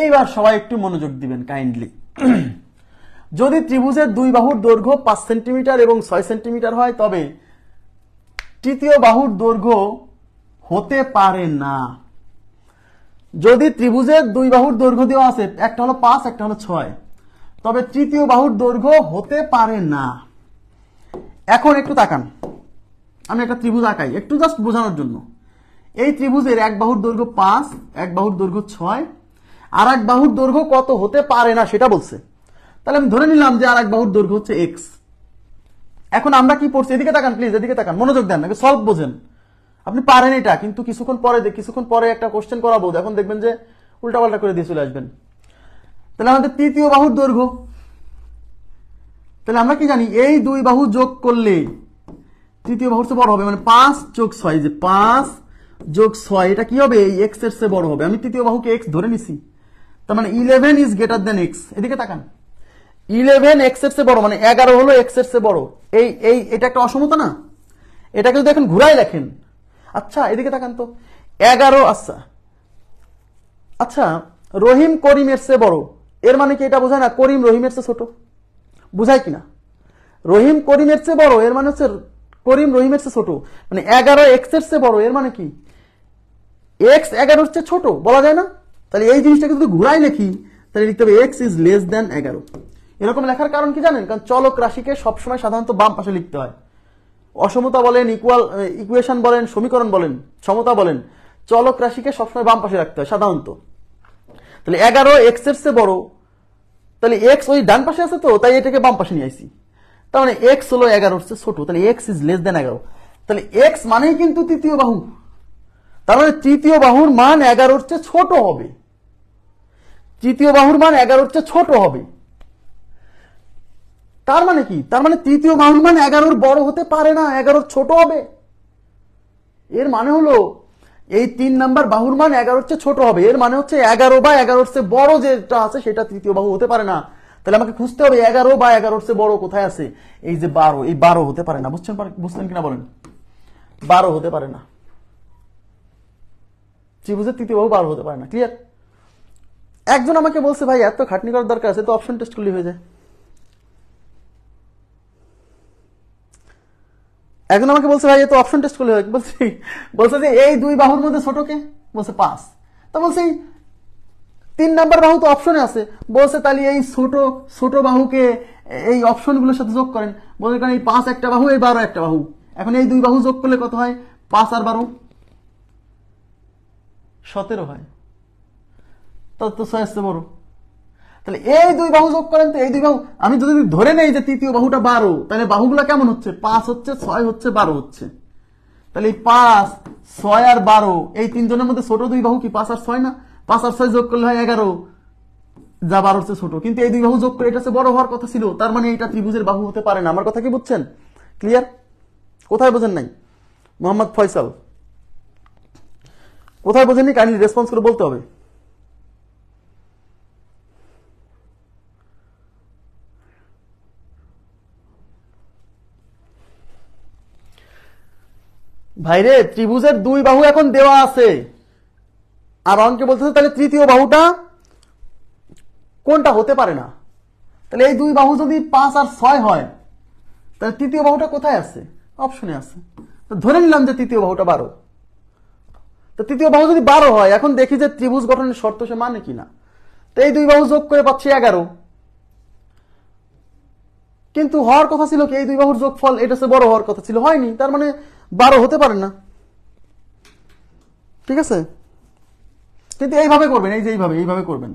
এইবার সবাই একটু মনোযোগ দিবেন কাইন্ডলি। যদি ত্রিভুজের দুই বাহুর দৈর্ঘ্য 5 সেন্টিমিটার এবং 6 সেন্টিমিটার হয় তবে তৃতীয় বাহুর দৈর্ঘ্য হতে পারে না। যদি ত্রিভুজের দুই বাহুর দৈর্ঘ্য দেওয়া আছে, একটা হলো 5 একটা হলো 6, তবে তৃতীয় বাহুর দৈর্ঘ্য হতে পারে না। এখন একটু তাকান, আমি একটা ত্রিভুজ আঁকাই একটু জাস্ট বোঝানোর জন্য। এই ত্রিভুজের এক বাহুর দৈর্ঘ্য 5, এক বাহুর দৈর্ঘ্য 6, আর এক বাহুর দৈর্ঘ্য কত হতে পারে না সেটা বলছে। তাহলে আমি ধরে নিলাম যে আর এক বাহুর দৈর্ঘ্য হচ্ছে x। এখন আমরা কি পড়ছি, এদিকে তাকান প্লিজ, এদিকে তাকান, মনোযোগ দেন, সলভ বোঝেন। আপনি পারেন এটা, কিন্তু কিছুক্ষণ পরে একটা কোশ্চেন করাবো, এখন দেখবেন যে উল্টাপাল্টা করে দিয়ে চলে আসবেন। তাহলে আমাদের তৃতীয় বাহুর দৈর্ঘ্য, তাহলে আমরা কি জানি এই দুই বাহু যোগ করলে তৃতীয় বাহুর চেয়ে বড় হবে, মানে 5 যোগ 6, যে 5 যোগ 6 এটা কি হবে, এই x এর চেয়ে বড় হবে। আমি তৃতীয় বাহুকে x ধরে নিছি, তার মানে 11 ইজ গ্রেটার দেন x। এদিকে তাকান, 11 x এর চেয়ে বড়, মানে 11 হলো x এর চেয়ে বড়। এটা একটা অসমতা না? এটাকে যদি এখন ঘুরাই লেখেন, আচ্ছা এদিকে তাকান তো, 11, আচ্ছা রহিম করিমের চেয়ে বড়, এর মানে কি এটা বোঝায় না করিম রহিমের চেয়ে ছোট? বুঝায় কিনা? রহিম করিমের চেয়ে বড় এর মানে হচ্ছে করিম রহিমের চেয়ে ছোট, মানে 11 x এর চেয়ে বড়, এর মানে কি x 11 চেয়ে ছোট, বলা যায় না? তাহলে এই জিনিসটাকে যদি ঘুরাই লিখি তাহলে লিখতে হবে x ইজ লেস দেন 11। এরকম লেখার কারণ কি জানেন? কারণ চলক রাশিকে সবসময় সাধারণত বাম পাশে লিখতে হয়। অসমতা বলেন, ইকুয়েশন বলেন, সমীকরণ বলেন, সমতা বলেন, চলক রাশিকে সবসময় বাম পাশে রাখতে হয় সাধারণত। তাহলে 11 x এর চেয়ে বড়, তাহলে x ওই ডান পাশে আছে, তো তাই এটাকে বাম পাশে নিয়ে আইছি। তার মানে x হলো 11 চেয়ে ছোট, তাহলে x ইজ লেস দেন 11। তাহলে x মানেই কিন্তু তৃতীয় বাহু, তার মানে তৃতীয় বাহুর মান 11 চেয়ে ছোট হবে। তৃতীয় বাহুর মান 11 চেয়ে ছোট হবে, তার মানে কি? তার মানে তৃতীয় বাহুর মান 11 বড় হতে পারে না, 11 ছোট হবে। এর মানে হলো এই 3 নাম্বার বাহুর মান 11 চেয়ে ছোট হবে, এর মানে হচ্ছে 11 বা 11 চেয়ে বড় যেটা আছে সেটা তৃতীয় বাহু হতে পারে না। তাহলে আমাকে খুঁজতে হবে 11 বা 11 চেয়ে বড় কোথায় আছে। এই যে 12, এই 12 হতে পারে না। বুঝছেন কিনা বলেন? 12 হতে পারে না, ত্রিভুজের তৃতীয় বাহু 12 হতে পারে না। ক্লিয়ার? একজন আমাকে বলছে ভাই এত খাটনি করার দরকার আছে, তো অপশন টেস্ট করলেই হয়ে যায়। একজন আমাকে বলছে ভাই এত অপশন টেস্ট করলে হয়, বলছে যে এই দুই বাহুর মধ্যে ছোট কে? বলছে 5। তো বলছে 3 নাম্বার বাহু তো অপশনে আছে। বলছে তাহলে এই ছোট বাহুকে এই অপশনগুলোর সাথে যোগ করেন। বলছে কারণ এই 5 একটা বাহু, এই 12 একটা বাহু। এখন এই দুই বাহু যোগ করলে কত হয়? 5 আর 12 17 হয়। তো 6 আসছে বড়। তাহলে এই দুই বাহু যোগ করেন, তো এই দুই বাহু আমি যদি ধরে নেই যে তৃতীয় বাহুটা 12, তাহলে বাহুগুলো কেমন হচ্ছে? 5 হচ্ছে, 6 হচ্ছে, 12 হচ্ছে। তাহলে এই 5, 6 আর 12 এই তিনজনের মধ্যে ছোট দুই বাহু কি 5 আর 6 না? 5 আর 6 যোগ করলে হয় 11, যা 12 চেয়ে ছোট। কিন্তু এই দুই বাহু যোগ করে এটা বড় হওয়ার কথা ছিল, তার মানে এটা ত্রিভুজের বাহু হতে পারে না। আমার কথা কি বুঝছেন? ক্লিয়ার? কোথায় বোঝেন নাই? মোহাম্মদ ফয়সাল কোথায় বোঝেননি? কাইন্ডলি রেসপন্স করে বলতে হবে। ভাইরে ত্রিভুজের দুই বাহু এখন দেওয়া আছে, আর অঙ্কে বলতেছে তাহলে তৃতীয় বাহুটা কোনটা হতে পারে না। তাহলে এই দুই বাহু যদি 5 আর 6 হয়, তাহলে তৃতীয় বাহুটা কোথায় আছে? অপশনে আছে। তো ধরে নিলাম যে তৃতীয় বাহুটা 12। তো তৃতীয় বাহু যদি 12 হয়, এখন দেখি যে ত্রিভুজ গঠনের শর্ত সে মানে কিনা। তো এই দুই বাহু যোগ করে পাচ্ছি 11, কিন্তু হওয়ার কথা ছিল কি এই দুই বাহুর যোগফল এটা সে বড় হওয়ার কথা ছিল, হয়নি, তার মানে 12 হতে পারে না। ঠিক আছে? কিন্তু এইভাবে করবেন, এই যে এইভাবে করবেন,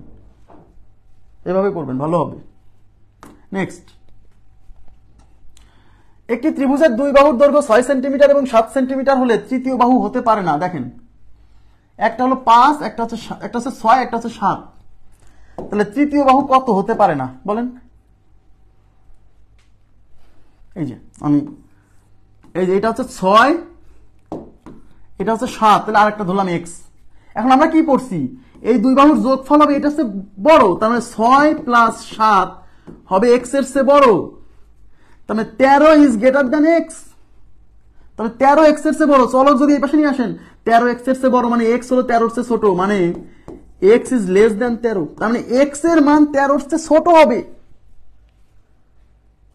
এভাবে করবেন, ভালো হবে। নেক্সট, একটি ত্রিভুজের দুই বাহুর দৈর্ঘ্য 6 সেন্টিমিটার এবং 7 সেন্টিমিটার হলে তৃতীয় বাহু হতে পারে না। দেখেন, একটা হলো 5, একটা হচ্ছে 6, একটা হচ্ছে 7। তাহলে তৃতীয় বাহু কত হতে পারে না বলেন? এই যে এটা হচ্ছে 6, এটা হচ্ছে 7, তাহলে আরেকটা ধরলাম x। এখন আমরা কি পড়ছি? এই দুই বাহুর যোগফল হবে এটা হচ্ছে বড়, তার মানে 6 প্লাস 7 হবে x এর চেয়ে বড়, তার মানে 13 ইজ গ্রেটার দ্যান x। তাহলে 13 x এর চেয়ে বড়। চলক যদি এই পাশে নিয়ে আসেন, 13 x এর চেয়ে বড় মানে x হলো 13 এর চেয়ে ছোট, মানে এক্স ইজ লেস দেন 13, তার মানে এক্স এর মান 13 চেয়ে ছোট হবে।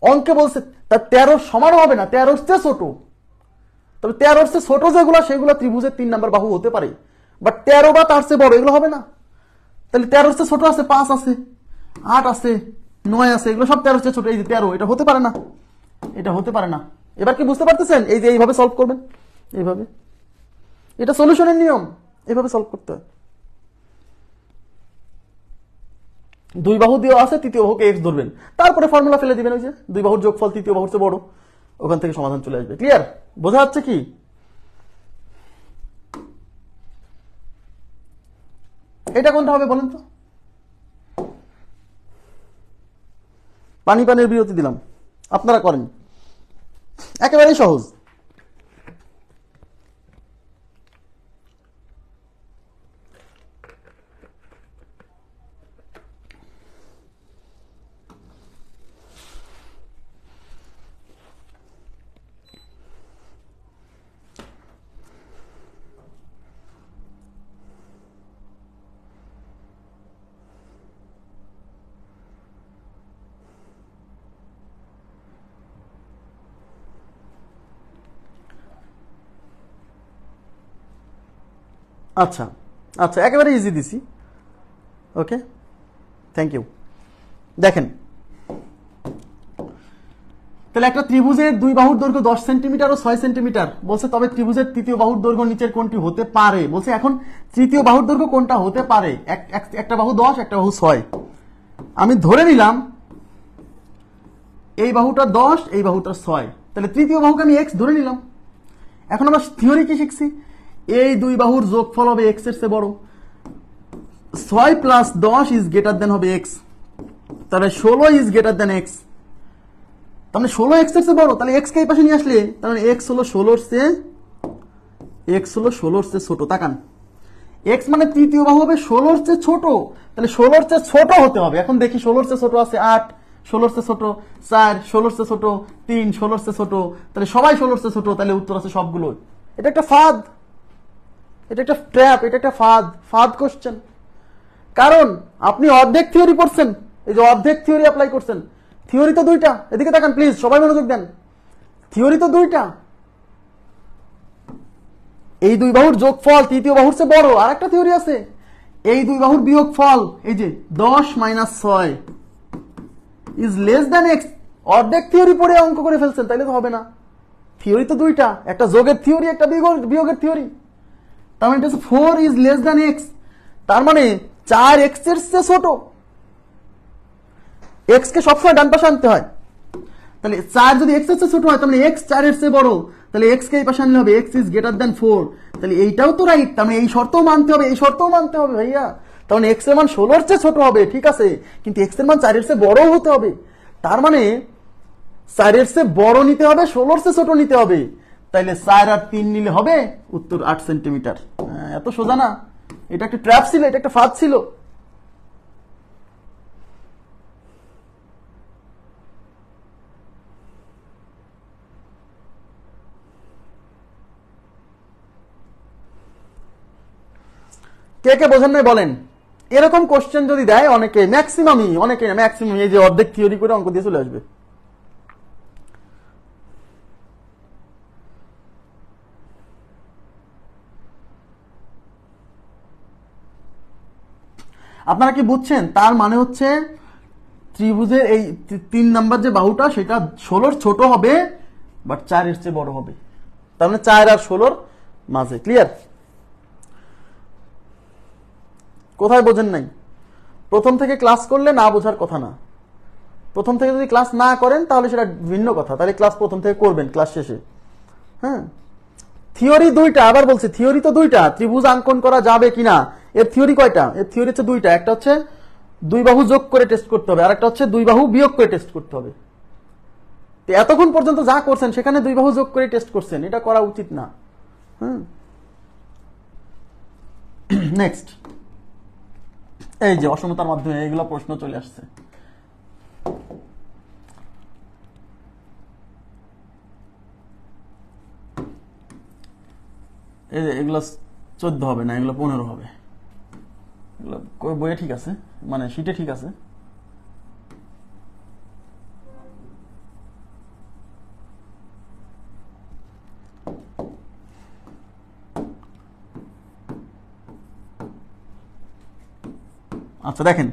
অঙ্কে বলছে তার 13 সমানও হবে না, 13 চেয়ে ছোট। তবে 13 চেয়ে ছোট যেগুলো সেগুলো ত্রিভুজের 3 নাম্বার বাহু হতে পারে, বাট 13 বা তার চেয়ে বড় এগুলো হবে না। তাহলে 13 চেয়ে ছোট আছে 5 আছে, 8 আছে, 9 আছে, এগুলো সব 13 চেয়ে ছোট। এই যে 13, এটা হতে পারে না, এটা হতে পারে না। এবার কি বুঝতে পারতেছেন? এই যে এইভাবে সলভ করবেন, এইভাবে, এটা সলিউশনের নিয়ম, এইভাবে সলভ করতে হয়। দুই বাহু দিয়ে আছে, তৃতীয় বাহুকে এক্স ধরবেন, তারপরে ফর্মুলা ফেলে দিবেন, ওই যে দুই বাহুর যোগফল তৃতীয় বাহুর চেয়ে বড়, ওখান থেকে সমাধান চলে আসবে। ক্লিয়ার? বোঝা যাচ্ছে কি? এটা কোনটা হবে বলেন তো? পানির বিরতি দিলাম, আপনারা করেন, একেবারেই সহজ। আচ্ছা আচ্ছা, একেবারে ইজি দিছি। ওকে, থ্যাংক ইউ। দেখেন, তাহলে একটা ত্রিভুজের দুই বাহুর দৈর্ঘ্য 10 সেন্টিমিটার ও 6 সেন্টিমিটার বলছে, তবে ত্রিভুজের তৃতীয় বাহুর দৈর্ঘ্য নিচের কোনটি হতে পারে বলছে। এখন তৃতীয় বাহুর দৈর্ঘ্য কোনটা হতে পারে? একটা বাহু 10, একটা বাহু 6। আমি ধরে নিলাম এই বাহুটা 10, এই বাহুটা 6, তাহলে তৃতীয় বাহুকে আমি এক্স ধরে নিলাম। এখন আমরা থিওরি কি শিখছি? এই দুই বাহুর যোগফল হবে এক্স এর চেয়ে বড়। 6 প্লাস 10 ইজ গ্রেটার দেন হবে এক্স, তাহলে 16 ইজ গ্রেটার দেন এক্স। তাহলে 16 এক্স এর চেয়ে বড়, তাহলে এক্স কে এই পাশে নিয়ে আসলে তাহলে এক্স হলো 16 চেয়ে ছোট। তাকান, এক্স মানে তৃতীয় বাহু হবে 16 চেয়ে ছোট, তাহলে 16 চেয়ে ছোট হতে হবে। এখন দেখি 16 চেয়ে ছোট আছে 8, 16 চেয়ে ছোট 4, 16 চেয়ে ছোট 3, 16 চেয়ে ছোট, তাহলে সবাই 16 চেয়ে ছোট, তাহলে উত্তর আছে সবগুলো। এটা একটা ফাঁদ, এটা একটা ট্র্যাপ, এটা একটা ফাঁদ কোশ্চেন। কারণ আপনি অর্ধেক থিওরি পড়ছেন, এই যে অর্ধেক থিওরি অ্যাপ্লাই করছেন। থিওরি তো দুইটা, এদিকে তাকান প্লিজ, সবাই মনোযোগ দেন। থিওরি তো দুইটা, এই দুই বাহুর যোগফল তৃতীয় বাহুর চেয়ে বড়। আর একটা থিওরি আছে, এই দুই বাহুর বিয়োগফল, এই যে 10 - 6 ইজ লেস দ্যান এক্স। অর্ধেক থিওরি পড়ে অঙ্ক করে ফেলছেন, তাইলে তো হবে না। থিওরি তো দুইটা, একটা যোগের থিওরি, একটা বিয়োগের থিওরি। তার মানে 4 ইজ লেস দ্যান এক্স, তার মানে 4 এক্স এর চেয়ে ছোট। এক্স কে সবসময় ডান পাশে আনতে হয়, তাহলে 4 যদি এক্স এর চেয়ে ছোট হয়, তার মানে এক্স 4 এর চেয়ে বড়, তাহলে এক্স কে এই পাশে আনলে হবে এক্স ইজ গ্রেটার দ্যান 4। তাহলে এইটাও তো রাইট, তার মানে এই শর্তও মানতে হবে, এই শর্তও মানতে হবে ভাইয়া। তার মানে এক্স এর মান 16 এর চেয়ে ছোট হবে, ঠিক আছে, কিন্তু এক্স এর মান 4 এর চেয়ে বড়ও হতে হবে। তার মানে 4 এর চেয়ে বড় নিতে হবে, 16 এর চেয়ে ছোট নিতে হবে। তাইলে 4 আর 3 নিলে হবে উত্তর 8 সেন্টিমিটার। এত সোজা না, এটা একটা ট্র্যাপ ছিল, এটা একটা ফাঁদ ছিল। কে কে বোঝেন নাই বলেন? এরকম কোশ্চেন যদি দেয়, অনেকে, ম্যাক্সিমাম এই যে অর্ধেক থিওরি করে অঙ্ক দিয়ে চলে আসবে। আপনারা কি বুঝছেন? তার মানে হচ্ছে ত্রিভুজের এই 3 নাম্বার যে বাহুটা, সেটা 16 ছোট হবে, বাট 4 এর চেয়ে বড় হবে। তার মানে 4 আর 16 মাঝে। ক্লিয়ার? কোথায় বোঝেন নাই? প্রথম থেকে ক্লাস করলে না বোঝার কথা না। প্রথম থেকে যদি ক্লাস না করেন তাহলে সেটা ভিন্ন কথা, তাহলে ক্লাস প্রথম থেকে করবেন ক্লাস শেষে। হ্যাঁ, থিওরি দুইটা, আবার বলছি থিওরি তো দুইটা। ত্রিভুজ অঙ্কন করা যাবে কিনা, এর থিওরি কয়টা? এর থিওরি হচ্ছে দুইটা। একটা হচ্ছে দুই বাহু যোগ করে টেস্ট করতে হবে, আর একটা হচ্ছে দুই বাহু বিয়োগ করে টেস্ট করতে হবে। এতক্ষণ পর্যন্ত যা করছেন সেখানে দুই বাহু যোগ করে টেস্ট করছেন, এটা করা উচিত না। হ্যাঁ, নেক্সট, এই যে অসমতার মাধ্যমে এইগুলো প্রশ্ন চলে আসছে। এগুলো 14 হবে না, এগুলো 15 হবে। বইয়ে ঠিক আছে, মানে শিটে ঠিক আছে। আচ্ছা দেখেন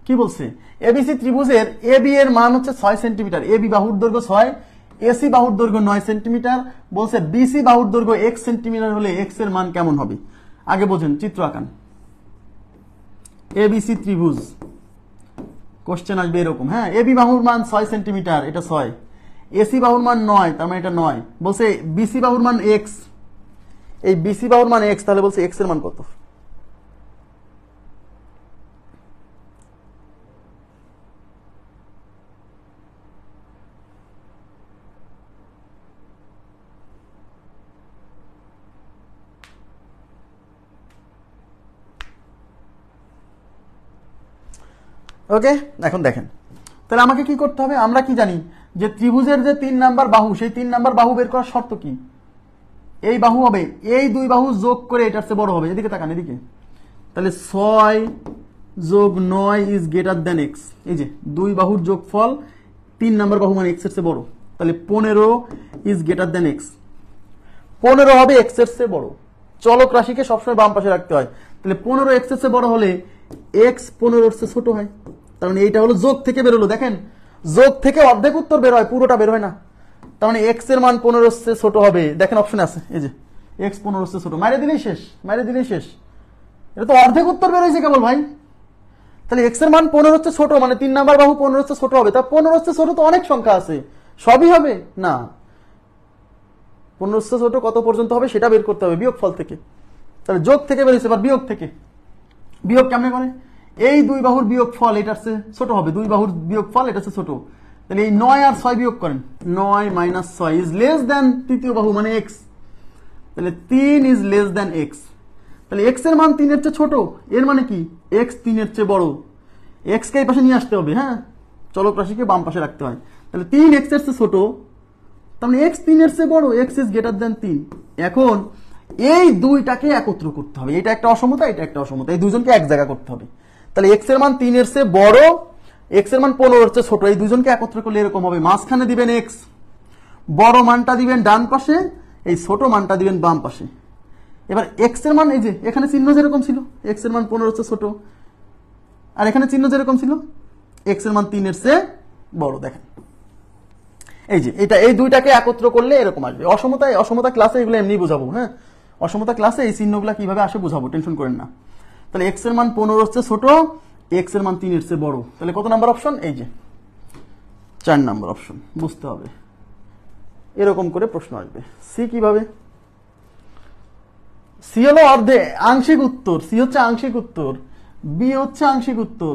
কি বলছে, এবিসি ত্রিভুজের এবি এর মান হচ্ছে 6 সেন্টিমিটার, এবি বাহুর দৈর্ঘ্য 6, এসি বাহুর দৈর্ঘ্য 9 সেন্টিমিটার। বলছে বিসি বাহুর দৈর্ঘ্য x সেন্টিমিটার হলে x এর মান কেমন হবে? আগে বোঝেন, চিত্র আঁকান। এবিসি ত্রিভুজ কোশ্চেন আসবে এরকম, হ্যাঁ, এবি বাহুর মান 6 সেন্টিমিটার, এটা 6, এসি বাহুর মান 9, তার মানে এটা 9। বলছে বিসি বাহুর মান x, এই বিসি বাহুর মান x, তাহলে বলছে x এর মান কত? ওকে, এখন দেখেন তাহলে আমাকে কি করতে হবে? আমরা কি জানি যে ত্রিভুজের যে 3 নাম্বার বাহু, সেই 3 নাম্বার বাহু বের করার শর্ত কি? এই বাহু হবে, এই দুই বাহু যোগ করে এটার চেয়ে বড় হবে। এদিকে তাকান, এদিকে। তাহলে 6 যোগ 9 ইজ গ্রেটার দ্যান x। এই যে দুই বাহুর যোগফল 3 নাম্বার বাহু মানে x এর চেয়ে বড়, তাহলে 15 ইজ গ্রেটার দ্যান x। 15 হবে x এর চেয়ে বড়। চলক রাশিকে সবসময় বাম পাশে রাখতে হয়। তাহলে 15 x এর চেয়ে বড় হলে x 15 এর চেয়ে ছোট হয়। তার মানে এইটা হলো যোগ থেকে বের হলো। দেখেন যোগ থেকে অর্ধেক উত্তর বের হয়, পুরোটা বের হয় না। তার মানে x এর মান 15 এর চেয়ে ছোট হবে। দেখেন অপশনে আছে, এই যে x 15 এর চেয়ে ছোট, মাইরে দিলেই শেষ, মাইরে দিলেই শেষ। এটা তো অর্ধেক উত্তর বের হয়েছে কেবল ভাই। তাহলে x এর মান 15 হচ্ছে ছোট, মানে 3 নাম্বার বাহু 15 হচ্ছে ছোট হবে। তা 15 হচ্ছে ছোট তো অনেক সংখ্যা আছে, সবই হবে না। 15 হচ্ছে ছোট কত পর্যন্ত হবে সেটা বের করতে হবে বিয়োগফল থেকে। তাহলে যোগ থেকে বের হয়েছে, এবার বিয়োগ থেকে। বিয়োগ কেমনে করে? এই দুই বাহুর বিয়োগফল এটার চেয়ে ছোট হবে, দুই বাহুর বিয়োগফল এটার চেয়ে ছোট। তাহলে এই 9 আর 6 বিয়োগ করেন, 9 মাইনাস 6 ইজ লেস দ্যান তৃতীয় বাহু মানে x। তাহলে 3 ইজ লেস দ্যান x। তাহলে x এর মান 3 এর চেয়ে ছোট, এর মানে কি x 3 এর চেয়ে বড়। x কে এই পাশে নিয়ে আসতে হবে, হ্যাঁ, চলক রাশিকে বাম পাশে রাখতে হয়। তাহলে 3 x এর চেয়ে ছোট, তার মানে x 3 এর চেয়ে বড়, x ইজ গ্রেটার দ্যান 3। এখন এই দুইটাকে একত্র করতে হবে, এটা একটা অসমতা, এটা একটা অসমতা, এই দুইজনকে এক জায়গা করতে হবে। তাহলে x এর মান 3 এর চেয়ে বড়, x এর মান 15 এর চেয়ে ছোট, এই দুইজনকে একত্র করলে এরকম হবে। মাঝখানে দিবেন x, বড় মানটা দিবেন ডান পাশে, এই ছোট মানটা দিবেন বাম পাশে। এবার x এর মান, এই যে এখানে চিহ্ন যেরকম ছিল, x এর মান 15 এর চেয়ে ছোট, আর এখানে চিহ্ন যেরকম ছিল, x এর মান 3 এর চেয়ে বড়। দেখেন এই যে এটা, এই দুইটাকে একত্র করলে এরকম আসবে। অসমতা ক্লাসে এগুলো এমনি বোঝাবো, হ্যাঁ, অসমতা ক্লাসে এই চিহ্নগুলো কিভাবে আসে বোঝাবো, টেনশন করেন না। তাহলে x এর মান 15 এর চেয়ে ছোট, x এর মান 3 এর চেয়ে বড়। তাহলে কত নাম্বার অপশন? এই যে 4 নাম্বার অপশন। বুঝতে হবে, এরকম করে প্রশ্ন আসবে। সি কিভাবে? সি হলো আংশিক উত্তর, সি হচ্ছে আংশিক উত্তর, বি হচ্ছে আংশিক উত্তর,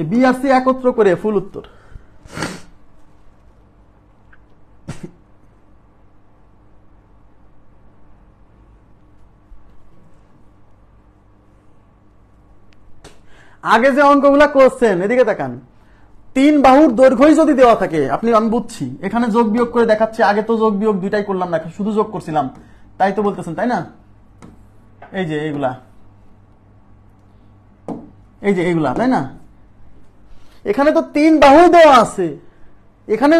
বি আর সি একত্র করে ফুল উত্তর। আগে যে অঙ্কগুলা করছেন, এদিকে তাকান, 3 বাহুর দৈর্ঘ্যই যদি দেওয়া থাকে, আমি বুঝছি এখানে যোগ বিয়োগ করে দেখাচ্ছে, আগে তো যোগ বিয়োগ দুইটাই করলাম না, শুধু যোগ করছিলাম, তাই তো বলতেছেন, তাই না? এই যে এইগুলা, এই যে এইগুলা, তাই না? এখানে তো 3 বাহুই দেওয়া আছে, এখানে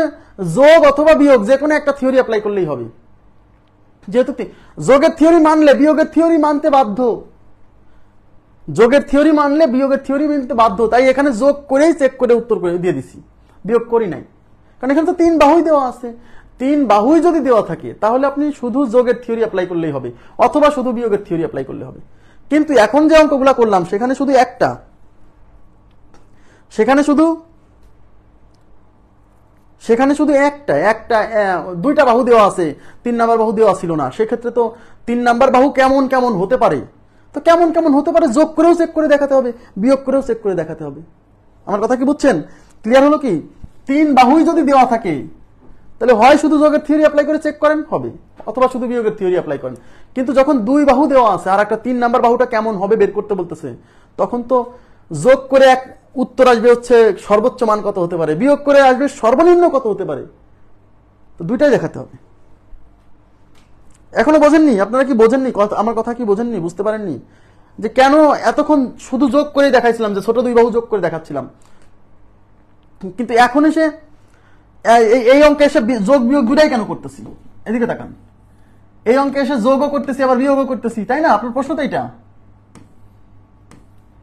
যোগ অথবা বিয়োগ যে কোনো একটা থিওরি অ্যাপ্লাই করলেই হবে। যেহেতু যোগের থিওরি মানলে বিয়োগের থিওরি মানতে বাধ্য, যোগের থিওরি মানলে বিয়োগের থিওরি মানতে বাধ্য, তাই এখানে যোগ করেই চেক করে উত্তর করে দিয়ে দিছি, বিয়োগ করি নাই। কারণ এখানে তো 3 বাহুই দেওয়া আছে, 3 বাহুই যদি দেওয়া থাকে তাহলে আপনি শুধু যোগের থিওরি অ্যাপ্লাই করলেই হবে, অথবা শুধু বিয়োগের থিওরি অ্যাপ্লাই করলে হবে। কিন্তু এখন যে অঙ্কগুলা করলাম সেখানে শুধু একটা, সেখানে শুধু একটা 2টা বাহু দেওয়া আছে, 3 নাম্বার বাহু দেওয়া ছিল না। সেক্ষেত্রে তো 3 নাম্বার বাহু কেমন কেমন হতে পারে, তো কেমন কেমন হতে পারে যোগ করেও চেক করে দেখাতে হবে, বিয়োগ করেও চেক করে দেখাতে হবে। আমার কথা কি বুঝছেন? ক্লিয়ার হলো কি? 3 বাহুই যদি দেওয়া থাকে তাহলে হয় শুধু যোগের থিওরি অ্যাপ্লাই করে চেক করেন হবে, অথবা শুধু বিয়োগের থিওরি অ্যাপ্লাই করেন। কিন্তু যখন 2 বাহু দেওয়া আছে আর একটা 3 নাম্বার বাহুটা কেমন হবে বের করতে বলতেছে, তখন তো যোগ করে এক উত্তর আসবে হচ্ছে সর্বোচ্চ মান কত হতে পারে, বিয়োগ করে আসবে সর্বনিম্ন কত হতে পারে, তো দুইটাই দেখাতে হবে। এখনো বোঝেননি? আপনারা কি বোঝেননি? আমার কথা কি বোঝেননি? বুঝতে পারেননি? যে কেন এতক্ষণ শুধু যোগ করে দেখাইছিলাম, যে ছোট দুই বাহু যোগ করে দেখাচ্ছিলাম, কিন্তু এখন এসে এই অঙ্কে এসে যোগ বিয়োগ দুটাই কেন করতেছি? এদিকে তাকান, এই অঙ্কে এসে যোগও করতেছি আবার বিয়োগও করতেছি, তাই না? আপনার প্রশ্ন তো এটা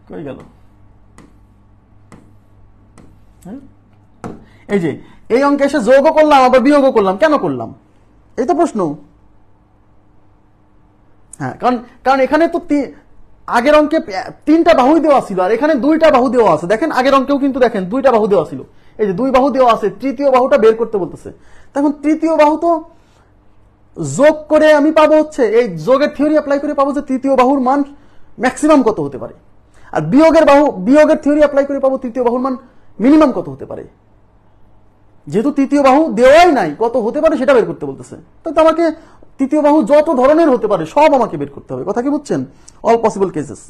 কই গেল? এই যে এই অঙ্কে এসে যোগও করলাম আবার বিয়োগও করলাম, কেন করলাম? এই তো প্রশ্ন। হ্যাঁ, কারণ এখানে তো আগের অঙ্কে 3টা বাহুই দেওয়া ছিল, আর এখানে 2টা বাহু দেওয়া আছে। দেখেন আগের অঙ্কেও কিন্তু দেখেন 2টা বাহু দেওয়া ছিল, এই যে 2 বাহু দেওয়া আছে, তৃতীয় বাহুটা বের করতে বলতেছে। তখন তৃতীয় বাহু তো যোগ করে আমি পাবো হচ্ছে, এই যোগের থিওরি অ্যাপ্লাই করে পাবো যে তৃতীয় বাহুর মান ম্যাক্সিমাম কত হতে পারে, আর বিয়োগের থিওরি অ্যাপ্লাই করে পাবো তৃতীয় বাহুর মান মিনিমাম কত হতে পারে। যেহেতু তৃতীয় বাহু দেওয়াই নাই, কত হতে পারে সেটা বের করতে বলতেছে, তো আমাকে তৃতীয় বাহু যত ধরনের হতে পারে সব আমাকে বের করতে হবে। কথা কি বুঝছেন? All possible cases.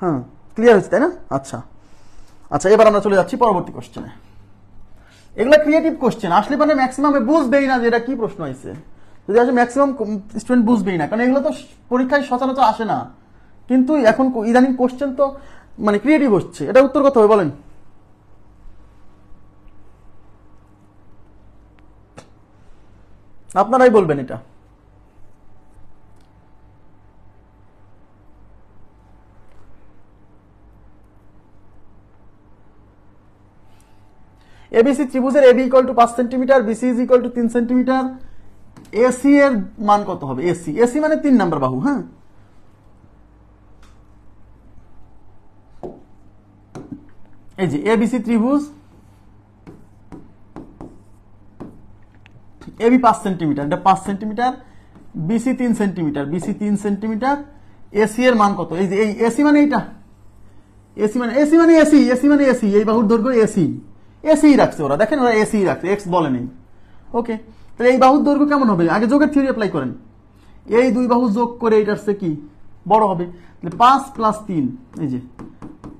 হ্যাঁ, ক্লিয়ার হচ্ছে তাই না? আচ্ছা আচ্ছা, এবার আমরা চলে যাচ্ছি পরবর্তী কোশ্চেনে। এগুলো ক্রিয়েটিভ কোশ্চেন, আসলে মানে ম্যাক্সিমাম বুঝবেই না যে এটা কি প্রশ্ন হয়েছে। যদি আসলে ম্যাক্সিমাম স্টুডেন্ট বুঝবেই না, কারণ এগুলো তো পরীক্ষায় সচরাচর আসে না। কিন্তু এখন ইদানিং কোশ্চেন তো মানে ক্রিয়েটিভ হচ্ছে। এটা উত্তর কত হবে বলেন? আপনারাই বলবেন এটা। এবিসি ত্রিভুজের AB equal to 5 centimetre, BC is equal to 3 centimetre, AC এর মান কত হবে? এসি মানে 3 নাম্বার বাহু। হ্যাঁ, এই যে এবিসি ত্রিভুজ, এবি 5 সেন্টিমিটার, এটা 5 centimetre, BC 3 centimetre, BC 3 centimetre, AC এর মান কত? এই যে এই এসি মানে এইটা, এসি মানে এসি, এই বাহুর দৈর্ঘ্য এসি রাখছে ওরা, দেখেন ওরা এসি রাখছে, এক্স বলে নেই। ওকে, তাহলে এই বাহুর দৈর্ঘ্য কেমন হবে? আগে যোগের থিওরি অ্যাপ্লাই করেন, এই দুই বাহু যোগ করে এটার সে কি বড় হবে, 5 প্লাস 3, এই যে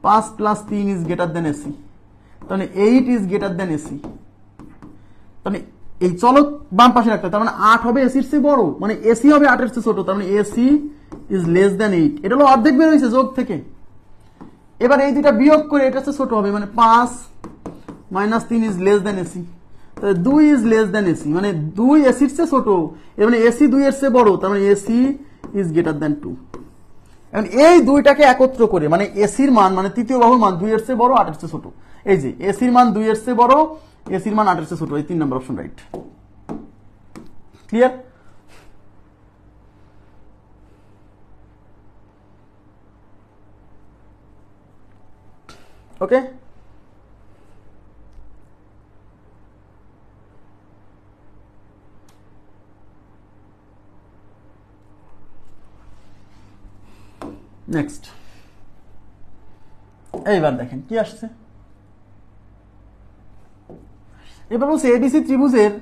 5 plus 3 is greater than AC, তাহলে 8 ইজ গ্রেটার দেন এসি। তাহলে এই চলক বাম পাশে রাখতে, তার মানে 8 হবে এসির চেয়ে বড়, মানে এসি হবে 8 এর চেয়ে ছোট, তার মানে এসি ইজ লেস দেন 8। এটা হলো অর্ধেক বের হয়েছে যোগ থেকে। এবার এই দুটা বিয়োগ করে এটা চেয়ে ছোট হবে, মানে 5 minus 3 is less than AC, তাহলে 2 ইজ লেস দেন এসি, মানে 2 এসির চেয়ে ছোট, এর মানে এসি 2 এর চেয়ে বড়, তার মানে এসি ইজ গ্রেটার দেন 2। এখন এই দুইটাকে একত্র করে মানে এসির মান মানে তৃতীয় বাহুর মান 2 এর চেয়ে বড় 8 এর চেয়ে ছোট, এই যে এসির মান 2 এর চেয়ে বড়, এসির মান 8 এর চেয়ে ছোট, এই 3 নম্বর অপশন রাইট। ক্লিয়ার? ওকে, নেক্সট। এইবার দেখেন কি আসছে। এবার বলছে এবিসি ত্রিভুজের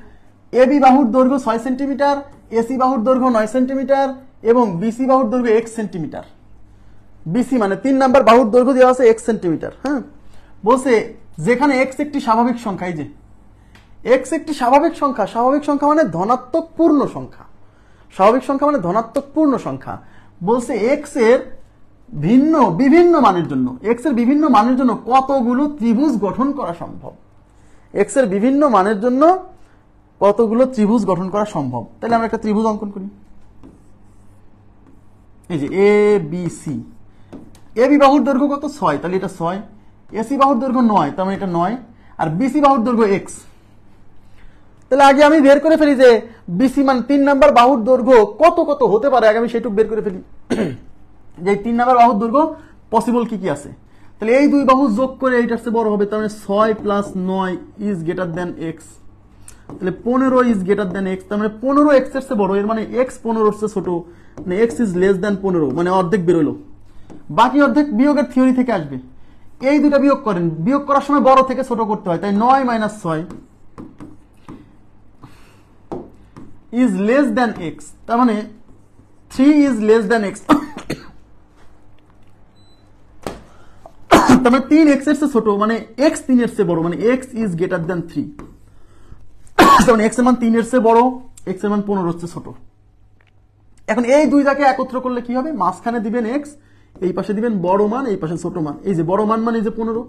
এবি বাহুর দৈর্ঘ্য 6 সেন্টিমিটার, এসি বাহুর দৈর্ঘ্য 9 সেন্টিমিটার এবং বিসি বাহুর দৈর্ঘ্য x সেন্টিমিটার। বিসি মানে 3 নাম্বার বাহুর দৈর্ঘ্য দেওয়া আছে x সেন্টিমিটার। হ্যাঁ, বলছে যেখানে x একটি স্বাভাবিক সংখ্যা, এই যে x একটি স্বাভাবিক সংখ্যা, স্বাভাবিক সংখ্যা মানে ধনাত্মক পূর্ণ সংখ্যা, স্বাভাবিক সংখ্যা মানে ধনাত্মক পূর্ণ সংখ্যা। বলছে x এর বিভিন্ন মানের জন্য, x এর বিভিন্ন মানের জন্য কতগুলো ত্রিভুজ গঠন করা সম্ভব, x এর বিভিন্ন মানের জন্য কতগুলো ত্রিভুজ গঠন করা সম্ভব। তাহলে আমরা একটা ত্রিভুজ অঙ্কন করি, এই যে এ বি সি। এবি বাহুর দৈর্ঘ্য কত? 6, তাহলে এটা 6, এসি বাহুর দৈর্ঘ্য 9, তার মানে এটা 9, আর বিসি বাহুর দৈর্ঘ্য x। তাহলে আগে আমি বের করে ফেলি যে বিসি মান 3 নাম্বার বাহুর দৈর্ঘ্য কত কত হতে পারে, আগে আমি সেটুকু বের করে ফেলি যে 3 নাম্বার বাহুর দৈর্ঘ্য পসিবল কি কি আছে। তাহলে এই দুই বাহু যোগ করে এইটার চেয়ে বড় হবে, তার মানে 6 plus 9 is greater than x, তাহলে 15 ইজ গ্রেটার দেন x, তার মানে 15 x এর চেয়ে বড়, এর মানে x 15 এর চেয়ে ছোট, মানে x ইজ লেস দেন 15, মানে অর্ধেক বের হলো। বাকি অর্ধেক বিয়োগের থিওরি থেকে আসবে, এই দুটা বিয়োগ করেন, বিয়োগ করার সময় বড় থেকে ছোট করতে হয়, তাই 9 minus 6 is less than x, তার মানে 3 ইজ লেস দেন x। তার মানে 3x এর চেয়ে ছোট, মানে x 3 এর চেয়ে বড়, মানে x ইজ গ্রেটার দ্যান 3। মানে x এর মান 3 এর চেয়ে বড়, x এর মান 15 এর চেয়ে ছোট। এখন এই দুইটাকে একত্র করলে কি হবে, মাঝখানে দিবেন x, এই পাশে দিবেন বড় মান, এই পাশে ছোট মান। এই যে বড় মান মানে এই যে 15,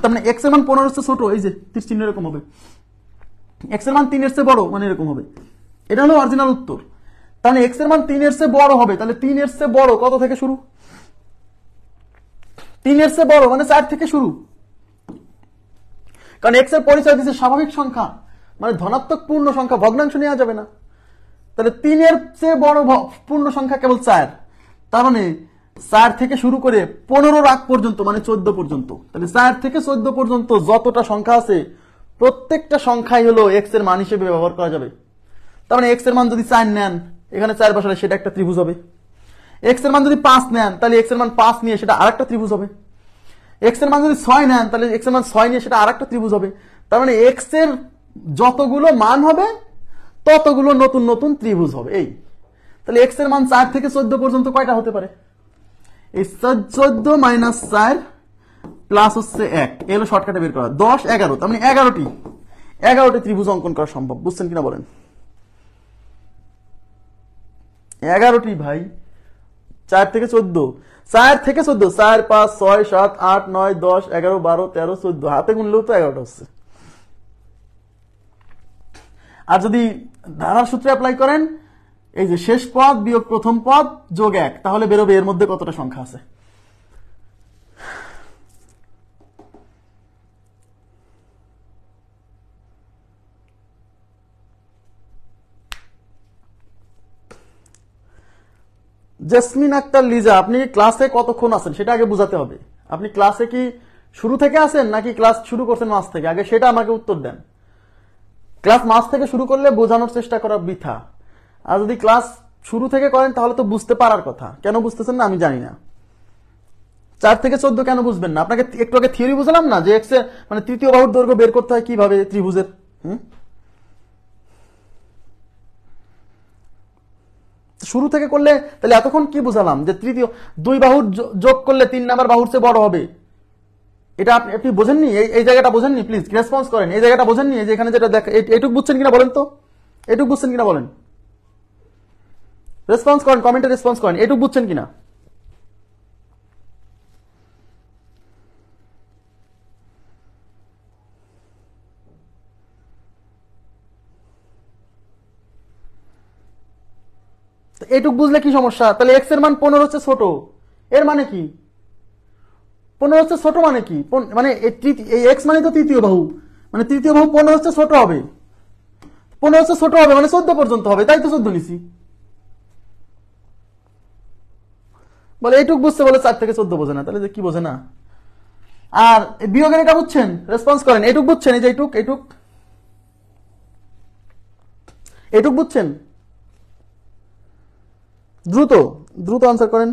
তার মানে x এর মান 15 এর চেয়ে ছোট, এই যে তীর চিহ্ন এরকম হবে। x এর মান 3 এর চেয়ে বড়, মানে এরকম হবে। এটা হলো অরিজিনাল উত্তর। তাহলে x এর মান 3 এর চেয়ে বড় হবে, তাহলে 3 এর চেয়ে বড় কত থেকে শুরু? 3 এর চেয়ে বড় মানে 4 থেকে শুরু, কারণ x এর পরিচয় দিচ্ছে স্বাভাবিক সংখ্যা, মানে ধনাত্মক পূর্ণ সংখ্যা, ভগ্নাংশ নেওয়া যাবে না। তাহলে 3 এর চেয়ে বড় পূর্ণ সংখ্যা কেবল 4, তার মানে 4 থেকে শুরু করে 15 আগ পর্যন্ত, মানে 14 পর্যন্ত। তাহলে 4 থেকে 14 পর্যন্ত যতটা সংখ্যা আছে প্রত্যেকটা সংখ্যাই হলো x এর মান হিসেবে ব্যবহার করা যাবে। তার মানে x এর মান যদি 4 নেন, এখানে 4 বসালে সেটা একটা ত্রিভুজ হবে। x এর মান যদি 5 নেন, তাহলে x এর মান 5 নিয়ে সেটা আরেকটা ত্রিভুজ হবে। x এর মান যদি 6 নেন, তাহলে x এর মান 6 নিয়ে সেটা আরেকটা ত্রিভুজ হবে। তার মানে x এর যতগুলো মান হবে ততগুলো নতুন নতুন ত্রিভুজ হবে। এই তাহলে x এর মান 4 থেকে 14 পর্যন্ত কয়টা হতে পারে? এই 14 মাইনাস 4 প্লাস হচ্ছে 1, এগুলো শর্টকাটে বের করা, 10 11, তার মানে 11টি ত্রিভুজ অঙ্কন করা সম্ভব। বুঝছেন কিনা বলেন? 11টি ভাই, 4 থেকে 14, 4 থেকে 14, 4 5 6 7 8 9 10 11 12 13 14, হাতে গুনলেও তো 11টা হচ্ছে। আর যদি ধারার সূত্রে অ্যাপ্লাই করেন, এই যে শেষ পদ বিয়োগ প্রথম পদ যোগ 1, তাহলে বেরোবে এর মধ্যে কতটা সংখ্যা আছে। জেসমিন আক্তার লিজা, আপনি ক্লাসে কতক্ষণ আছেন সেটা আগে বুঝাতে হবে। আপনি ক্লাসে কি শুরু থেকে আছেন নাকি ক্লাস শুরু করছেন মাঝ থেকে? আগে সেটা আমাকে উত্তর দেন। ক্লাস মাঝ থেকে শুরু করলে বোঝানোর চেষ্টা করা বৃথা, আর যদি ক্লাস শুরু থেকে করেন তাহলে তো বুঝতে পারার কথা। কেন বুঝতেছেন না আমি জানি না। 4 থেকে 14 কেন বুঝবেন না? আপনাকে একটু আগে থিওরি বুঝলাম না যে এক্স এর মানে তৃতীয় বাহুর দৈর্ঘ্য বের করতে হয় কিভাবে ত্রিভুজের। শুরু থেকে করলে তাহলে এতক্ষণ কি বুঝালাম যে তৃতীয় দুই বাহুর যোগ করলে 3 নাম্বার বাহুর চেয়ে বড় হবে। এটা আপনি বোঝেননি? এই জায়গাটা বোঝেননি? প্লিজ রেসপন্স করেন। এই জায়গাটা বোঝেননি? এই যে এখানে যেটা দেখ, এটুক বুঝছেন কিনা বলেন তো? এটুক বুঝছেন কিনা বলেন? রেসপন্স করেন, কমেন্টে রেসপন্স করেন, এটুক বুঝছেন কিনা? এটুক বুঝলে কি সমস্যা? তাহলে এক্স এর মান 15 হচ্ছে ছোট, এর মানে কি? 15 হচ্ছে ছোট মানে কি? মানে এই এক্স মানে তো তৃতীয় বাহু, মানে তৃতীয় বাহু 15 হচ্ছে ছোট হবে। 15 হচ্ছে ছোট হবে মানে 14 পর্যন্ত হবে, তাই তো 14 নিছি। বলে এইটুক বুঝতে বলে 4 থেকে 14 বোঝে না, তাহলে কি বোঝে না? আর বিয়োগের এটা বুঝছেন? রেসপন্স করেন। এইটুক বুঝছেন? এই যে এইটুক এইটুক এইটুক বুঝছেন? দ্রুত দ্রুত আনসার করেন।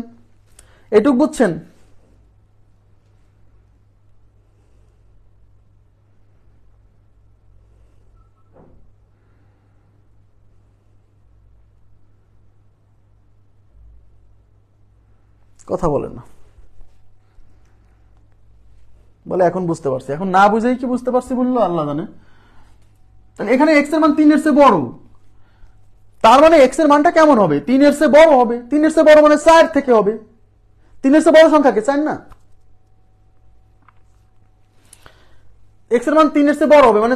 এইটুক বুঝছেন? কথা বলেন না। বলে এখন বুঝতে পারছি। এখন না বুঝেই কি বুঝতে পারছি বললো আল্লাহ জানে। তাহলে এখানে এক্স এর মান 3 এর চেয়ে বড়, তার মানে এক্স এর মানটা কেমন হবে? 3 এর চেয়ে বড় হবে। 3 এর চেয়ে বড় মানে 4 থেকে হবে। 3 এর চেয়ে বড় সংখ্যা কে? 4 না? এক্স এর মান 3 এর চেয়ে বড় হবে মানে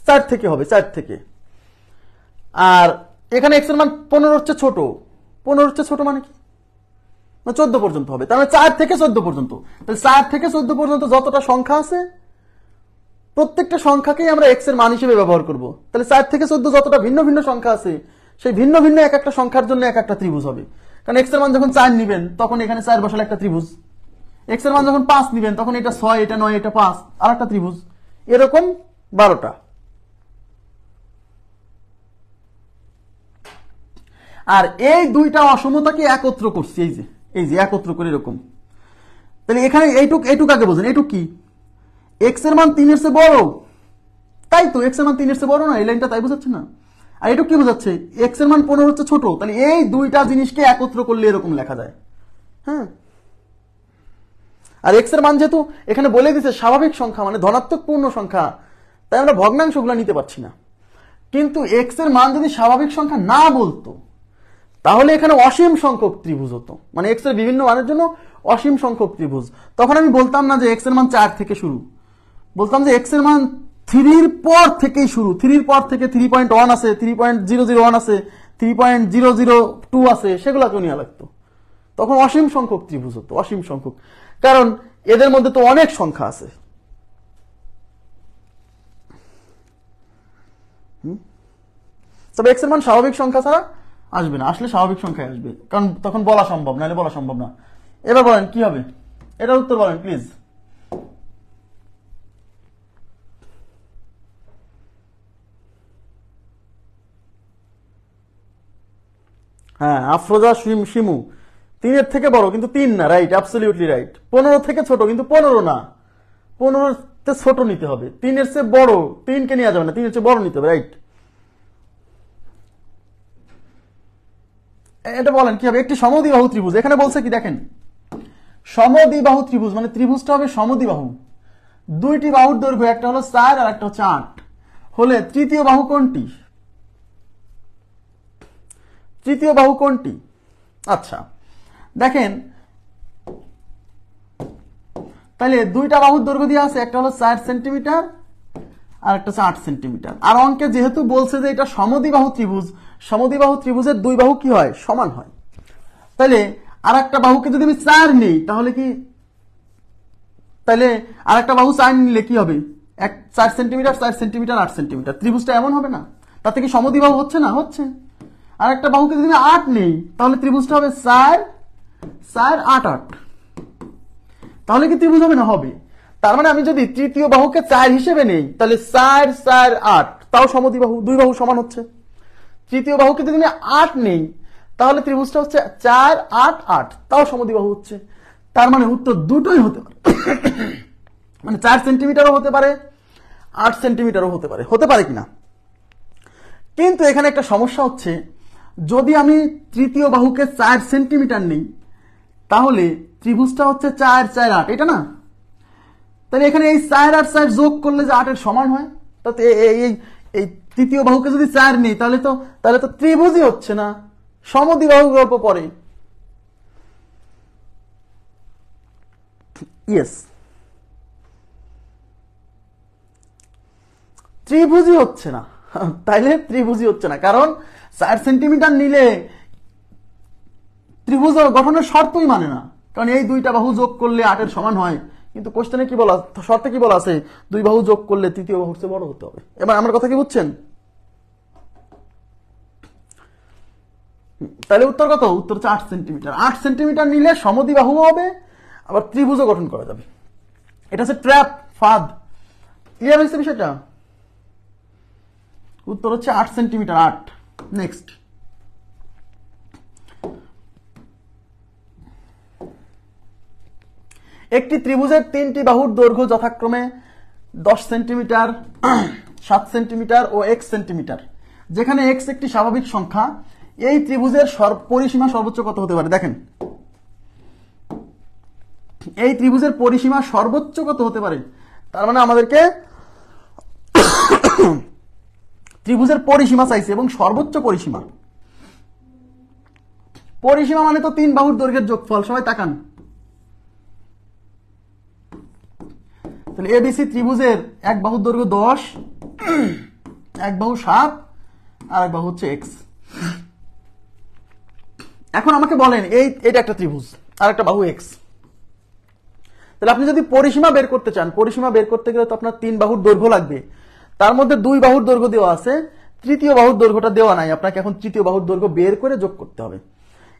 4 থেকে হবে, 4 থেকে। আর এখানে এক্স এর মান 15 হচ্ছে ছোট, 15 হচ্ছে ছোট মানে কি? 14 পর্যন্ত হবে। তার মানে 4 থেকে 14 পর্যন্ত। তাহলে 4 থেকে 14 পর্যন্ত যতটা সংখ্যা আছে প্রত্যেকটা সংখ্যাকেই আমরা এক্স এর মান হিসেবে ব্যবহার করব। তাহলে 4 থেকে 14 যতটা ভিন্ন ভিন্ন সংখ্যা আছে সেই ভিন্ন ভিন্ন এক একটা সংখ্যার জন্য এক একটা ত্রিভুজ হবে। কারণ এক্স এর মান যখন 4 নিবেন তখন এখানে 4 বসালে একটা ত্রিভুজ। এক্স এর মান যখন 5 নিবেন তখন এটা 6, এটা 9, এটা 5, আর একটা ত্রিভুজ। এরকম 12টা। আর এই দুইটা অসমতাকে একত্র করছি, এই যে একত্র করে এরকম। তাহলে এখানে এইটুক আগে বোঝেন। এইটুক কি? এক্স এর মান 3 এর চেয়ে বড়, তাই তো এক্স এর মান 3 এর চেয়ে বড় না? এই লাইনটা তাই বোঝাচ্ছে না? আর এটুক কি বোঝাচ্ছে? এক্স এর মান 15 হচ্ছে ছোট। তাহলে এই দুইটা জিনিসকে একত্র করলে এরকম লেখা যায়। হ্যাঁ, আর এক্স এর মান যেহেতু এখানে বলে দিচ্ছে স্বাভাবিক সংখ্যা মানে ধনাত্মক পূর্ণ সংখ্যা, তাই আমরা ভগ্নাংশগুলো নিতে পারছি না। কিন্তু এক্স এর মান যদি স্বাভাবিক সংখ্যা না বলতো তাহলে এখানে অসীম সংখ্যক ত্রিভুজ হতো, মানে এক্স এর বিভিন্ন মানের জন্য অসীম সংখ্যক ত্রিভুজ। তখন আমি বলতাম না যে এক্স এর মান 4 থেকে শুরু, বলতাম যে এক্স এর মান 3 পর থেকেই শুরু, 3 পর থেকে 3.1 আছে, 3.001 আছে, 3.002 আছে, সেগুলোকেও নেওয়া লাগতো। তখন অসীম সংখ্যক ত্রিভুজ হতো, অসীম সংখ্যক, কারণ এদের মধ্যে তো অনেক সংখ্যা আছে। তবে এক্স এর মান স্বাভাবিক সংখ্যা ছাড়া আসবে না, আসলে স্বাভাবিক সংখ্যায় আসবে, কারণ তখন বলা সম্ভব, নাহলে বলা সম্ভব না। এবার বলেন কি হবে, এটার উত্তর বলেন প্লিজ। হ্যাঁ, আফরোজা শিমু 3 থেকে বড় কিন্তু 3 না, রাইট, অ্যাবসলিউটলি রাইট। 15 থেকে ছোট কিন্তু 15 না, 15 তে ছোট নিতে হবে, 3 চেয়ে বড়, 3 কে নেওয়া যাবে না, 3 চেয়ে বড় নিতে হবে, রাইট। এটা বলেন কি হবে, একটি সমদ্বিবাহু ত্রিভুজ, এখানে বলছে কি দেখেন, সমদ্বিবাহু ত্রিভুজ মানে ত্রিভুজটা হবে সমদ্বিবাহু, দুইটি বাহুর দৈর্ঘ্য একটা হলো 4 আর একটা হচ্ছে 8 হলে তৃতীয় বাহু কোনটি? তৃতীয় বাহু কোনটি? আচ্ছা দেখেন, তাহলে দুইটা বাহুর দৈর্ঘ্য দিয়ে আছে, একটা হলো 4 সেন্টিমিটার আর একটা হচ্ছে 8 সেন্টিমিটার। আর অঙ্কে যেহেতু বলছে যে এটা সমদ্বিবাহু ত্রিভুজ, সমদ্বিবাহু ত্রিভুজের দুই বাহু কি হয়? সমান হয়। তাহলে আর একটা বাহুকে যদি আমি 4 নেই তাহলে কি, তাহলে আর একটা বাহু 4 নিলে কি হবে? 4 সেন্টিমিটার 4 সেন্টিমিটার 8 সেন্টিমিটার, ত্রিভুজটা এমন হবে না? তাতে কি সমদ্বিবাহু হচ্ছে না? হচ্ছে। আর একটা বাহুকে যদি আমি 8 নেই তাহলে ত্রিভুজটা হবে 4 4 8 8, তাহলে কি ত্রিভুজ হবে না? হবে। তার মানে আমি যদি তৃতীয় বাহুকে 4 হিসেবে নেই তাহলে 4 4 8, তাও সমদ্বিবাহু, দুই বাহু সমান হচ্ছে। তৃতীয় বাহুকে যদি আমি 8 নেই তাহলে ত্রিভুজটা হচ্ছে 4 8 8, তাও সমদ্বিবাহু হচ্ছে। তার মানে উত্তর দুটোই হতে পারে, মানে 4 সেন্টিমিটারও হতে পারে 8 সেন্টিমিটারও হতে পারে, হতে পারে কিনা। কিন্তু এখানে একটা সমস্যা হচ্ছে, যদি আমি তৃতীয় বাহুকে 4 সেন্টিমিটার নেই তাহলে ত্রিভুজটা হচ্ছে 4 4 8, এটা না? তাহলে এখানে এই 4 আর 4 যোগ করলে যে 8 এর সমান হয়, তাতে এই তৃতীয় বাহুকে যদি 4 নেই তাহলে তো ত্রিভুজই হচ্ছে না, সমদ্বিবাহু গল্প পরে। ইয়েস, ত্রিভুজই হচ্ছে না, তাইলে ত্রিভুজই হচ্ছে না, কারণ 4 সেন্টিমিটার নিলে ত্রিভুজ গঠনের শর্তই মানে না, কারণ এই দুইটা বাহু যোগ করলে 8 এর সমান হয়, কিন্তু কোশ্চেনে কি বলা, শর্তে কি বলা আছে? দুই বাহু যোগ করলে তৃতীয় বাহুর চেয়ে বড় হতে হবে। এবার আমার কথা কি বুঝছেন? তাহলে উত্তর কত? উত্তর হচ্ছে 8 সেন্টিমিটার। 8 সেন্টিমিটার নিলে সমদ্বিবাহু হবে, আবার ত্রিভুজও গঠন করা যাবে। এটা হচ্ছে ট্র্যাপ, ফাঁদ। ক্লিয়ার হয়েছে বিষয়টা? উত্তর হচ্ছে 8 সেন্টিমিটার, 8। নেক্সট, একটি ত্রিভুজের 3টি বাহুর দৈর্ঘ্য যথাক্রমে 10 সেন্টিমিটার 7 সেন্টিমিটার ও x সেন্টিমিটার, যেখানে x একটি স্বাভাবিক সংখ্যা, এই ত্রিভুজের পরিসীমা সর্বোচ্চ কত হতে পারে? দেখেন, এই ত্রিভুজের পরিসীমা সর্বোচ্চ কত হতে পারে? তার মানে আমাদেরকে ত্রিভুজের পরিসীমা চাইছে এবং সর্বোচ্চ পরিসীমা। পরিসীমা মানে তো 3 বাহুর দৈর্ঘ্যের যোগফল, সবাই তাকান। তাহলে এবিসি ত্রিভুজের এক বাহুর দৈর্ঘ্য 10, এক বাহু 7 আর এক বাহু হচ্ছে x। এখন আমাকে বলেন, এইটা একটা ত্রিভুজ আর একটা বাহু x, তাহলে আপনি যদি পরিসীমা বের করতে চান, পরিসীমা বের করতে গেলে তো আপনার 3 বাহুর দৈর্ঘ্য লাগবে, তার মধ্যে 2 বাহুর দৈর্ঘ্য দেওয়া আছে, তৃতীয় বাহুর দৈর্ঘ্যটা দেওয়া নাই, আপনাকে এখন তৃতীয় বাহুর দৈর্ঘ্য বের করে যোগ করতে হবে।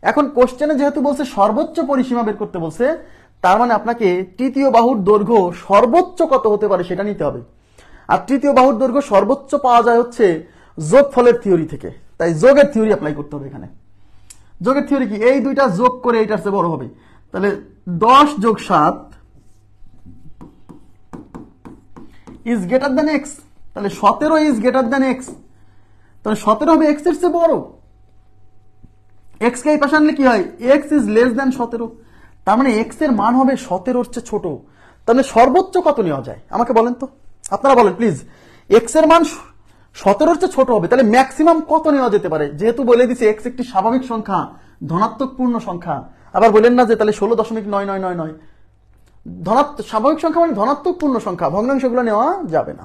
এখন কোশ্চেনে যেহেতু বলছে সর্বোচ্চ পরিসীমা বের করতে বলছে, তার মানে আপনাকে তৃতীয় বাহুর দৈর্ঘ্য সর্বোচ্চ কত হতে পারে সেটা নিতে হবে। আর তৃতীয় বাহুর দৈর্ঘ্য সর্বোচ্চ পাওয়া যায় হচ্ছে যোগফলের থিওরি থেকে, তাই যোগের থিওরি অ্যাপ্লাই করতে হবে এখানে। যোগের থিওরি কি? এই দুইটা যোগ করে এইটার চেয়ে বড় হবে, তাহলে 10 যোগ 7 ইজ গ্রেটার দ্যান x, তাহলে 17 ইজ গ্রেটার দ্যান x, তাহলে 17 হবে x এর চেয়ে বড়। x কে এই পাশে আনলে কি হয়? x ইজ লেস দ্যান 17, তার মানে এক্স এর মান হবে 17 চেয়ে ছোট। তাহলে সর্বোচ্চ কত নেওয়া যায় আমাকে বলেন তো, আপনারা বলেন প্লিজ। এক্স এর মান 17 চেয়ে ছোট হবে, তাহলে ম্যাক্সিমাম কত নেওয়া যেতে পারে? যেহেতু বলে দিছে এক্স একটি স্বাভাবিক সংখ্যা, ধনাত্মক পূর্ণ সংখ্যা, আবার বলেন না যে তাহলে 16.9999 ধনাত্মক স্বাভাবিক সংখ্যা মানে ধনাত্মক পূর্ণ সংখ্যা, ভগ্নাংশগুলো নেওয়া যাবে না।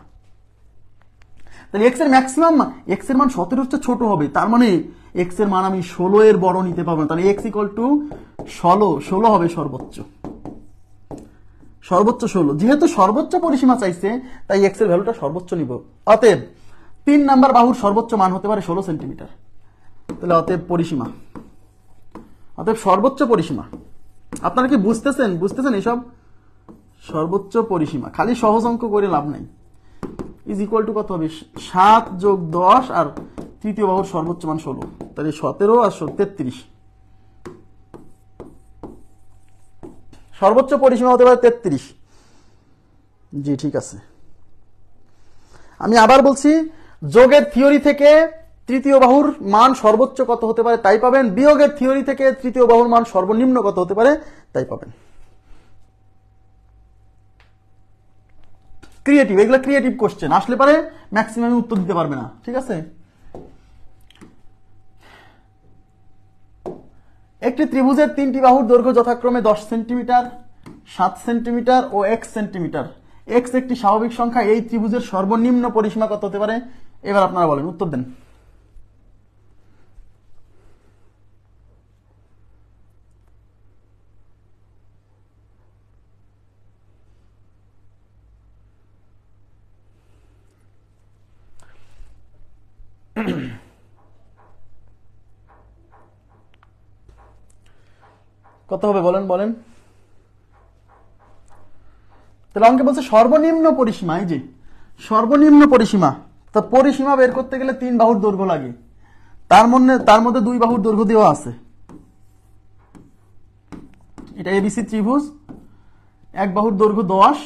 তাহলে এক্স এর ম্যাক্সিমাম, এক্স এর মান 17 চেয়ে ছোট হবে, তার মানে এক্স এর মান আমি 16 এর বড় নিতে পারবো না। তাহলে এক্স ইকুয়াল টু 16 হবে সর্বোচ্চ, সর্বোচ্চ 16। যেহেতু সর্বোচ্চ পরিসীমা চাইছে তাই এক্স এর ভ্যালুটা সর্বোচ্চ নিব। অতএব 3 নাম্বার বাহুর সর্বোচ্চ মান হতে পারে 16 সেন্টিমিটার। তাহলে অতএব পরিসীমা, অতএব সর্বোচ্চ পরিসীমা, আপনারা কি বুঝতেছেন? বুঝতেছেন এসব? সর্বোচ্চ পরিসীমা খালি সহজ অঙ্ক করে লাভ নাই, ইজ ইকুয়াল টু কত হবে? 7 যোগ 10 আর তৃতীয় বাহুর সর্বোচ্চ মান 16, তাহলে 17 আর 33। সর্বোচ্চ পরিসীমা হতে পারে 33। জি ঠিক আছে। আমি আবার বলছি, যোগের থিওরি থেকে তৃতীয় বাহুর মান সর্বোচ্চ কত হতে পারে তাই পাবেন, বিয়োগের থিওরি থেকে তৃতীয় বাহুর মান সর্বনিম্ন কত হতে পারে তাই পাবেন। ক্রিয়েটিভ, এগুলো ক্রিয়েটিভ কোশ্চেন, আসলে পারে ম্যাক্সিমাম উত্তর দিতে পারবে না। ঠিক আছে। একটি ত্রিভুজের 3টি বাহুর দৈর্ঘ্য যথাক্রমে 10 সেন্টিমিটার, 7 সেন্টিমিটার ও 1 সেন্টিমিটার। এক্স একটি স্বাভাবিক সংখ্যা, এই ত্রিভুজের সর্বনিম্ন পরিসীমা কত হতে পারে? এবার আপনারা বলেন, উত্তর দেন। কত হবে বলেন বলেন। তাহলে অঙ্কে বলছে সর্বনিম্ন পরিসীমা, এই যে সর্বনিম্ন পরিসীমা, তা পরিসীমা বের করতে গেলে 3 বাহুর দৈর্ঘ্য লাগে, তার মধ্যে 2 বাহুর দৈর্ঘ্য দেওয়া আছে। এটা এবিসি ত্রিভুজ, এক বাহুর দৈর্ঘ্য 10,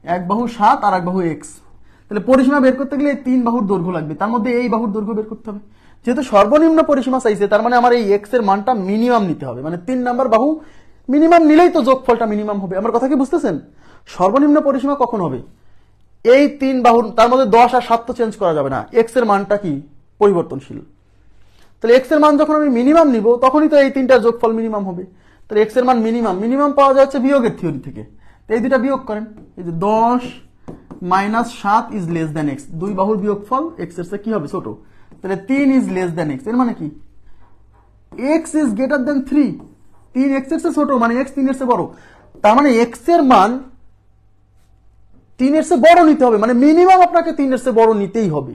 এক বাহু 7 আর এক বাহু এক্স। তাহলে পরিসীমা বের করতে গেলে এই 3 বাহুর দৈর্ঘ্য লাগবে, তার মধ্যে এই বাহুর দৈর্ঘ্য বের করতে হবে। যেহেতু সর্বনিম্ন পরিসীমা চাইছে, তার মানে আমার এই এক্স এর মানটা মিনিমাম নিতে হবে, মানে 3 নাম্বার বাহু মিনিমাম নিলেই তো যোগফলটা মিনিমাম হবে। আমার কথা কি বুঝতেছেন? সর্বনিম্ন পরিসীমা কখন হবে? এই 3 বাহুর, তার মধ্যে 10 আর 7 তো চেঞ্জ করা যাবে না, এক্স এর মানটা কি পরিবর্তনশীল। তাহলে এক্স এর মান যখন আমি মিনিমাম নিব তখনই তো এই 3টার যোগফল মিনিমাম হবে। তাহলে এক্স এর মান মিনিমাম, মিনিমাম পাওয়া যাচ্ছে বিয়োগের থিওরি থেকে। তো এই দুটা বিয়োগ করেন, এই যে 10 minus 7 is less than x, 2 বাহুর বিয়োগফল এক্স এর চেয়ে কি হবে? ছোট। তাহলে 3 ইজ লেস দ্যান এক্স, এর মানে কি? X is greater than 3, 3 x এর চেয়ে ছোট, মানে এক্স 3 এর চেয়ে বড়। তার মানে এক্স এর মান 3 এর চেয়ে বড় নিতে হবে, মানে মিনিমাম আপনাকে 3 এর চেয়ে বড় নিতেই হবে,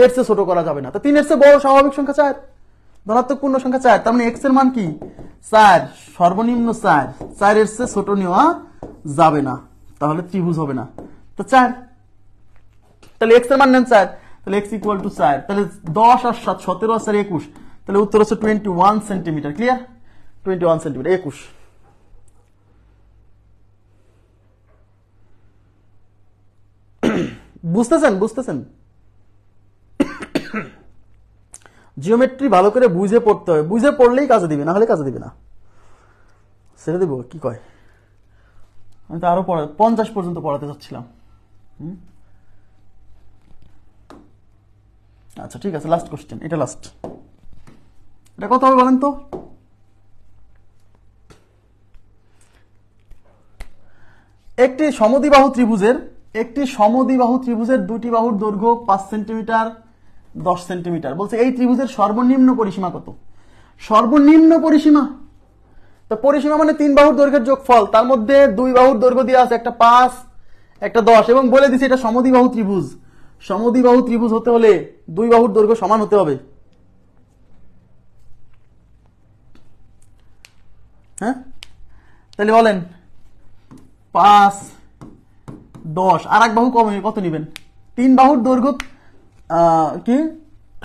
এর চেয়ে ছোট করা যাবে না। তো 3 এর চেয়ে বড় স্বাভাবিক সংখ্যা 4, ধনাত্মক পূর্ণ সংখ্যা 4, তার মানে এক্স এর মান কি? 4, সর্বনিম্ন 4, 4 এর চেয়ে ছোট নেওয়া যাবে না, তাহলে ত্রিভুজ হবে না। তো 4, তাহলে এক্স এর মান নেন 4, তাহলে এক্স ইকুয়াল টু 4, তাহলে 10 আর 7 17 আর 4 21, তাহলে উত্তর হচ্ছে 21 সেন্টিমিটার। ক্লিয়ার? 21 সেন্টিমিটার, 21। বুঝতেছেন? বুঝতেছেন? জিওমেট্রি ভালো করে বুঝে পড়তে হবে, বুঝে পড়লেই কাজে দিবে, না হলে কাজে দিবে না। সেটা দিব কি কয়, আমি তো আরো 50 পর্যন্ত পড়াতে চাচ্ছিলাম। আচ্ছা ঠিক আছে, লাস্ট কোশ্চেন, এটা লাস্ট। এটা কত হবে বলেন তো? একটি সমদ্বিবাহু ত্রিভুজের 2টি বাহুর দৈর্ঘ্য 5 সেন্টিমিটার 10 সেন্টিমিটার। বলছে এই ত্রিভুজের সর্বনিম্ন পরিসীমা কত? সর্বনিম্ন পরিসীমা, তো পরিসীমা মানে 3 বাহুর দৈর্ঘ্যের যোগফল, তার মধ্যে 2 বাহুর দৈর্ঘ্য দেওয়া আছে, একটা 5 একটা 10, এবং বলে দিছে এটা সমদ্বিবাহু ত্রিভুজ। সমদ্বিবাহু ত্রিভুজ হতে হলে 2 বাহুর দৈর্ঘ্য সমান হতে হবে। হ্যাঁ, তাহলে বলেন 5 10, আর এক বাহু কত নিবেন? 3 বাহুর দৈর্ঘ্য কি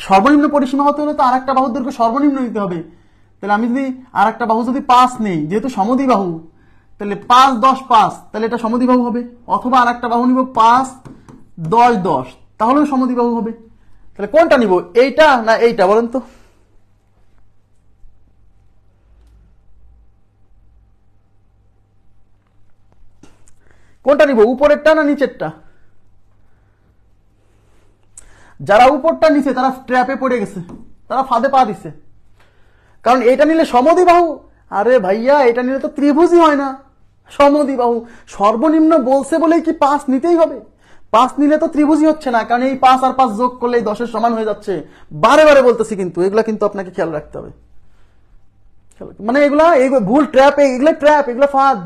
সর্বনিম্ন পরিসীমা হতে হলে তো আর একটা বাহুর দৈর্ঘ্য সর্বনিম্ন নিতে হবে। তাহলে আমি যদি আর একটা বাহু যদি 5 নেই, যেহেতু সমদ্বিবাহু, তাহলে 5 10 5, তাহলে এটা সমদ্বিবাহু হবে। অথবা আর একটা বাহু নিব 5 10 10, তাহলেও সমদ্বিবাহু হবে। তাহলে কোনটা নিব, এইটা না এইটা বলেন তো? কোনটা নিব, উপরেরটা না নিচেরটা? যারা উপরটা নিছে তারা ট্র্যাপে পড়ে গেছে, তারা ফাঁদে পা দিছে। কারণ এটা নিলে সমদ্বিবাহু, আরে ভাইয়া এটা নিলে তো ত্রিভুজই হয় না, সমদ্বিবাহু। সর্বনিম্ন বলছে বলেই কি 5 নিতেই হবে? 5 নিলে তো ত্রিভুজই হচ্ছে না, কারণ এই 5 আর 5 যোগ করলে 10-এর সমান হয়ে যাচ্ছে। বারে বারে বলতেছি, কিন্তু এগুলা কিন্তু আপনাকে খেয়াল রাখতে হবে। মানে এগুলা ভুল ট্র্যাপ, এগুলা ট্র্যাপ, এগুলা ফাঁদ।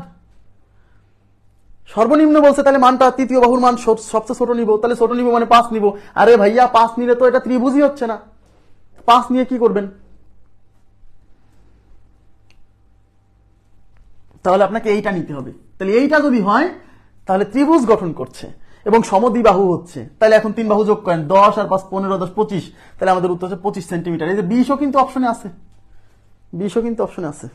সর্বনিম্ন বলছে, তাহলে মানটা তৃতীয় বাহুর মান সবচেয়ে ছোট নিব, তাহলে ছোট নিব মানে 5 নিব। আরে ভাইয়া 5 নিলে তো এটা ত্রিভুজই হচ্ছে না, 5 নিয়ে কি করবেন? তাহলে আপনাকে এইটা নিতে হবে। তাহলে এইটা যদি হয় তাহলে ত্রিভুজ গঠন করছে এবং সমদ্বিবাহু হচ্ছে। তাহলে এখন 3 বাহু যোগ করেন, 10 আর 5 15, 10 25, তাহলে আমাদের উত্তর হচ্ছে 25 সেন্টিমিটার। এই যে 20ও কিন্তু অপশনে আছে, 20ও কিন্তু অপশনে আছে।